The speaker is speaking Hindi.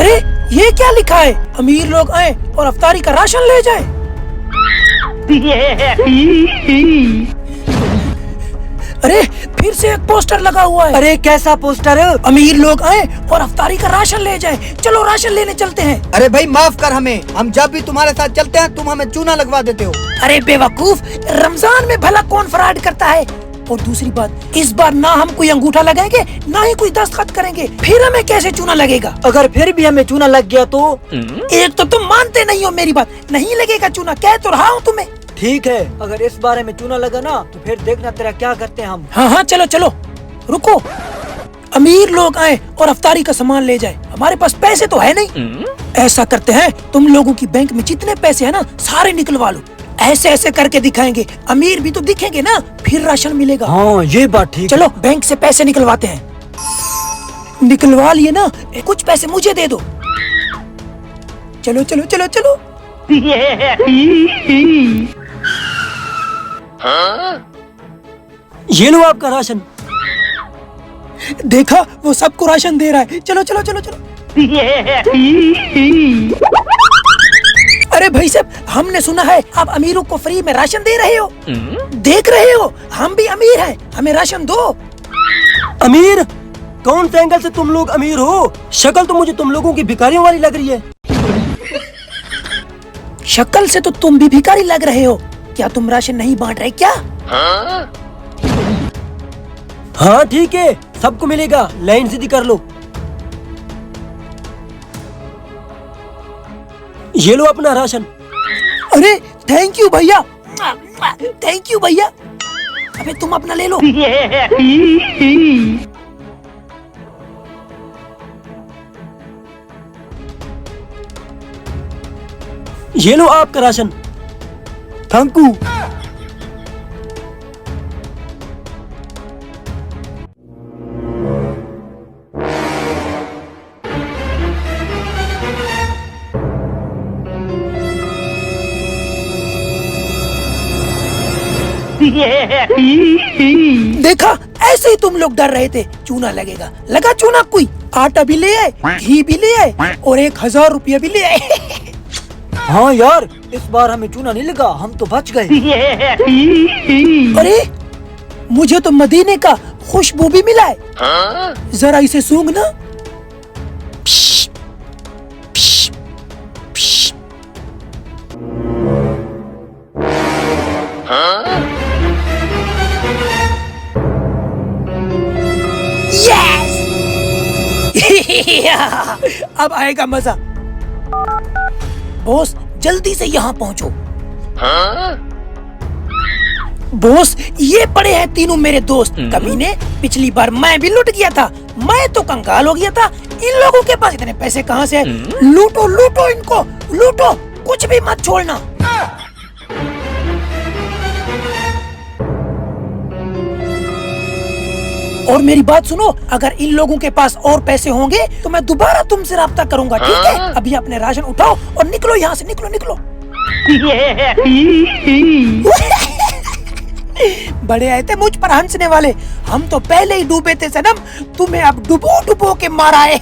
अरे ये क्या लिखा है? अमीर लोग आए और अफ्तारी का राशन ले जाए। अरे फिर से एक पोस्टर लगा हुआ है। अरे कैसा पोस्टर है? अमीर लोग आए और अफ्तारी का राशन ले जाए। चलो राशन लेने चलते हैं। अरे भाई माफ कर हमें, हम जब भी तुम्हारे साथ चलते हैं तुम हमें चूना लगवा देते हो। अरे बेवकूफ, रमजान में भला कौन फ्रॉड करता है? और दूसरी बात, इस बार ना हम कोई अंगूठा लगाएंगे ना ही कोई दस्तखत करेंगे, फिर हमें कैसे चूना लगेगा? अगर फिर भी हमें चूना लग गया तो? एक तो तुम मानते नहीं हो मेरी बात, नहीं लगेगा चूना, कह तो रहा हूँ तुम्हें। ठीक है, अगर इस बारे में चूना लगा ना तो फिर देखना तेरा क्या करते हैं हम। हाँ हाँ चलो चलो, रुको। अमीर लोग आए और अफ्तारी का सामान ले जाए, हमारे पास पैसे तो है नहीं। ऐसा करते हैं, तुम लोगों की बैंक में जितने पैसे है ना सारे निकलवा लो। ऐसे ऐसे करके दिखाएंगे, अमीर भी तो दिखेंगे ना, फिर राशन मिलेगा। हाँ ये बात ठीक। चलो बैंक से पैसे निकलवाते हैं। निकलवा लिए ना, कुछ पैसे मुझे दे दो। चलो चलो चलो चलो। ये लो आपका राशन। देखा, वो सबको राशन दे रहा है। चलो चलो चलो चलो। अरे भाई साहब, हमने सुना है आप अमीरों को फ्री में राशन दे रहे हो। देख रहे हो, हम भी अमीर हैं, हमें राशन दो। अमीर? कौन से एंगल से तुम लोग अमीर हो? शक्ल तो मुझे तुम लोगों की भिखारियों वाली लग रही है। शक्ल से तो तुम भी भिखारी लग रहे हो। क्या तुम राशन नहीं बांट रहे क्या? हाँ ठीक है, सबको मिलेगा, लाइन सीधी कर लो। ये लो अपना राशन। अरे थैंक यू भैया, थैंक यू भैया। अबे तुम अपना ले लो। ये लो आपका राशन। Thank you. देखा, ऐसे ही तुम लोग डर रहे थे चूना लगेगा। लगा चूना। कोई आटा भी ले आए, घी भी ले आए और 1000 रुपया भी ले आए। हाँ यार, इस बार हमें चूना नहीं लगा, हम तो बच गए। अरे मुझे तो मदीने का खुशबू भी मिला है। जरा इसे सूंघ ना। यस! अब आएगा मजा। बॉस जल्दी से यहाँ पहुँचो। बॉस ये पड़े हैं तीनों मेरे दोस्त। कमीने, पिछली बार मैं भी लुट गया था, मैं तो कंगाल हो गया था। इन लोगों के पास इतने पैसे कहाँ से हैं? लूटो लूटो इनको, लूटो, कुछ भी मत छोड़ना। और मेरी बात सुनो, अगर इन लोगों के पास और पैसे होंगे तो मैं दोबारा तुमसे राब्ता करूंगा, ठीक है? अभी अपने राशन उठाओ और निकलो यहाँ से, निकलो निकलो। बड़े आए थे मुझ पर हंसने वाले, हम तो पहले ही डूबे थे सनम, तुम्हें अब डुबो डुबो के मारा है।